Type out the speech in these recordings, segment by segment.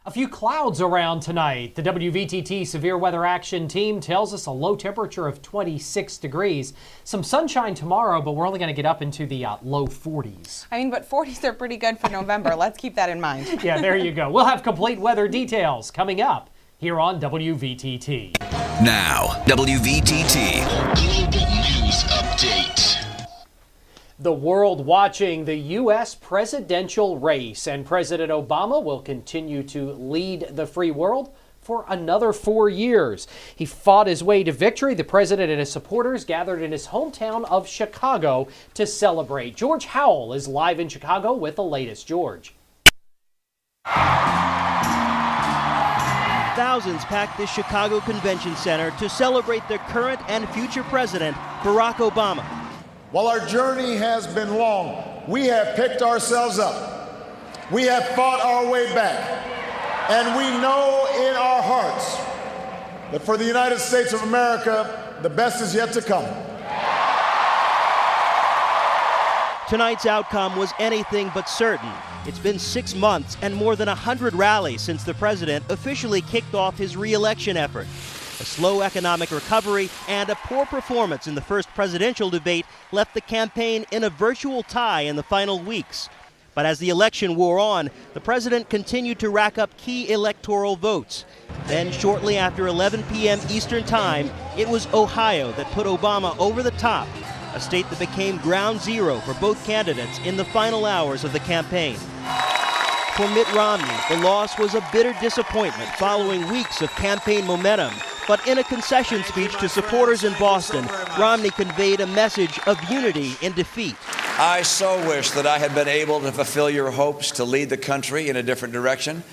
A few clouds around tonight. The WVTT Severe Weather Action Team tells us a low temperature of 26 degrees. Some sunshine tomorrow, but we're only going to get up into the low 40s. But 40s are pretty good for November. Let's keep that in mind. Yeah, there you go. We'll have complete weather details coming up here on WVTT. Now, WVTT. Global News Update. The world watching the U.S. presidential race, and President Obama will continue to lead the free world for another 4 years. He fought his way to victory. The president and his supporters gathered in his hometown of Chicago to celebrate. George Howell is live in Chicago with the latest. George. Thousands packed this Chicago Convention Center to celebrate the current and future president, Barack Obama. While our journey has been long, we have picked ourselves up. We have fought our way back. And we know in our hearts that for the United States of America, the best is yet to come. Tonight's outcome was anything but certain. It's been 6 months and more than 100 rallies since the president officially kicked off his re-election effort. A slow economic recovery and a poor performance in the first presidential debate left the campaign in a virtual tie in the final weeks. But as the election wore on, the president continued to rack up key electoral votes. Then, shortly after 11 p.m. Eastern Time, it was Ohio that put Obama over the top, a state that became ground zero for both candidates in the final hours of the campaign. For Mitt Romney, the loss was a bitter disappointment following weeks of campaign momentum. But in a concession speech to supporters in Boston, Romney conveyed a message of unity in defeat. I so wish that I had been able to fulfill your hopes to lead the country in a different direction,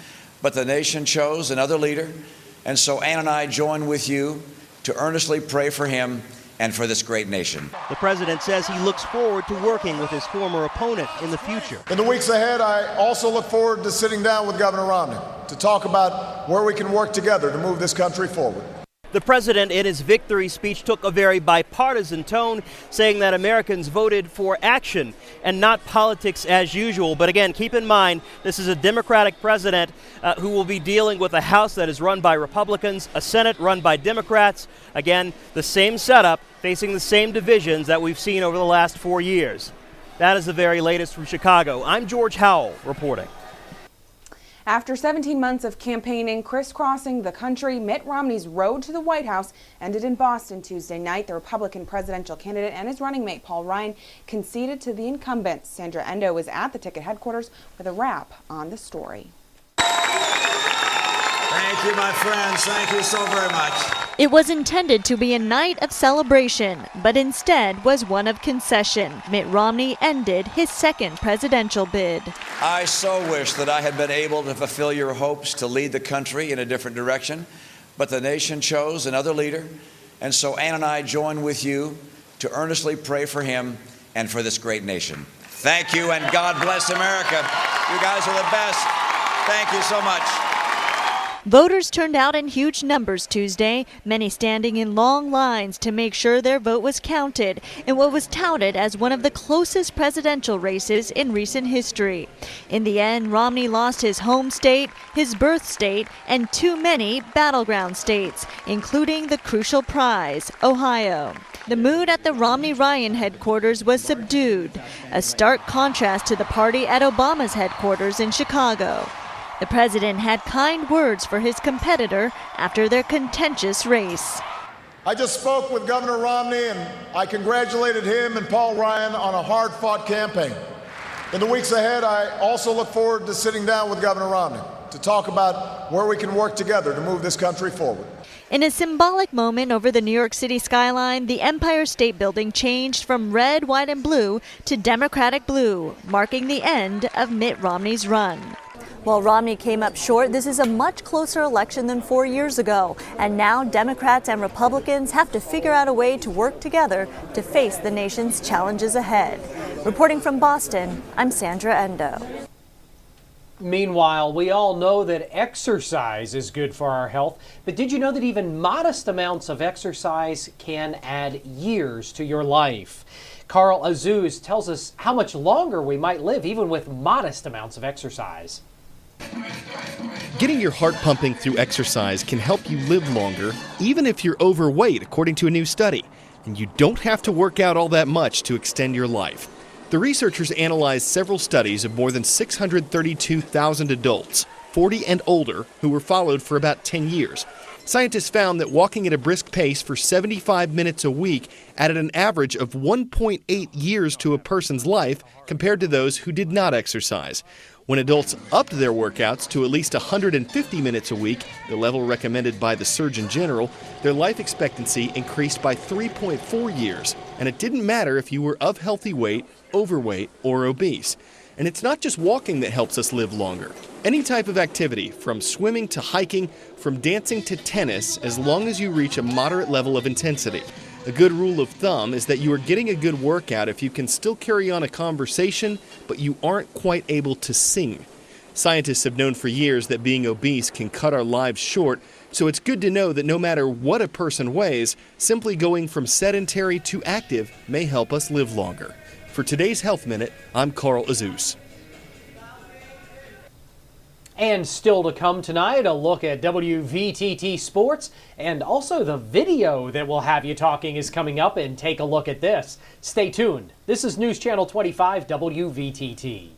but the nation chose another leader, and so Ann and I join with you to earnestly pray for him and for this great nation. The president says he looks forward to working with his former opponent in the future. In the weeks ahead, I also look forward to sitting down with Governor Romney to talk about where we can work together to move this country forward. The president, in his victory speech, took a very bipartisan tone, saying that Americans voted for action and not politics as usual. But again, keep in mind, this is a Democratic president who will be dealing with a House that is run by Republicans, a Senate run by Democrats. Again, the same setup, facing the same divisions that we've seen over the last 4 years. That is the very latest from Chicago. I'm George Howell reporting. After 17 months of campaigning crisscrossing the country, Mitt Romney's road to the White House ended in Boston Tuesday night. The Republican presidential candidate and his running mate, Paul Ryan, conceded to the incumbents. Sandra Endo was at the ticket headquarters with a wrap on the story. Thank you, my friends. Thank you so very much. It was intended to be a night of celebration, but instead was one of concession. Mitt Romney ended his second presidential bid. I so wish that I had been able to fulfill your hopes to lead the country in a different direction, but the nation chose another leader, and so Ann and I join with you to earnestly pray for him and for this great nation. Thank you, and God bless America. You guys are the best. Thank you so much. Voters turned out in huge numbers Tuesday, many standing in long lines to make sure their vote was counted in what was touted as one of the closest presidential races in recent history. In the end, Romney lost his home state, his birth state, and too many battleground states, including the crucial prize, Ohio. The mood at the Romney-Ryan headquarters was subdued, a stark contrast to the party at Obama's headquarters in Chicago. The president had kind words for his competitor after their contentious race. I just spoke with Governor Romney, and I congratulated him and Paul Ryan on a hard-fought campaign. In the weeks ahead, I also look forward to sitting down with Governor Romney to talk about where we can work together to move this country forward. In a symbolic moment over the New York City skyline, the Empire State Building changed from red, white, and blue to Democratic blue, marking the end of Mitt Romney's run. While Romney came up short, this is a much closer election than 4 years ago. And now Democrats and Republicans have to figure out a way to work together to face the nation's challenges ahead. Reporting from Boston, I'm Sandra Endo. Meanwhile, we all know that exercise is good for our health, but did you know that even modest amounts of exercise can add years to your life? Carl Azuz tells us how much longer we might live even with modest amounts of exercise. Getting your heart pumping through exercise can help you live longer, even if you're overweight, according to a new study. And you don't have to work out all that much to extend your life. The researchers analyzed several studies of more than 632,000 adults, 40 and older, who were followed for about 10 years. Scientists found that walking at a brisk pace for 75 minutes a week added an average of 1.8 years to a person's life compared to those who did not exercise. When adults upped their workouts to at least 150 minutes a week, the level recommended by the Surgeon General, their life expectancy increased by 3.4 years. And it didn't matter if you were of healthy weight, overweight, or obese. And it's not just walking that helps us live longer. Any type of activity, from swimming to hiking, from dancing to tennis, as long as you reach a moderate level of intensity. A good rule of thumb is that you are getting a good workout if you can still carry on a conversation, but you aren't quite able to sing. Scientists have known for years that being obese can cut our lives short, so it's good to know that no matter what a person weighs, simply going from sedentary to active may help us live longer. For today's Health Minute, I'm Carl Azus. And still to come tonight, a look at WVTT Sports, and also the video that will have you talking is coming up, and take a look at this. Stay tuned. This is News Channel 25 WVTT.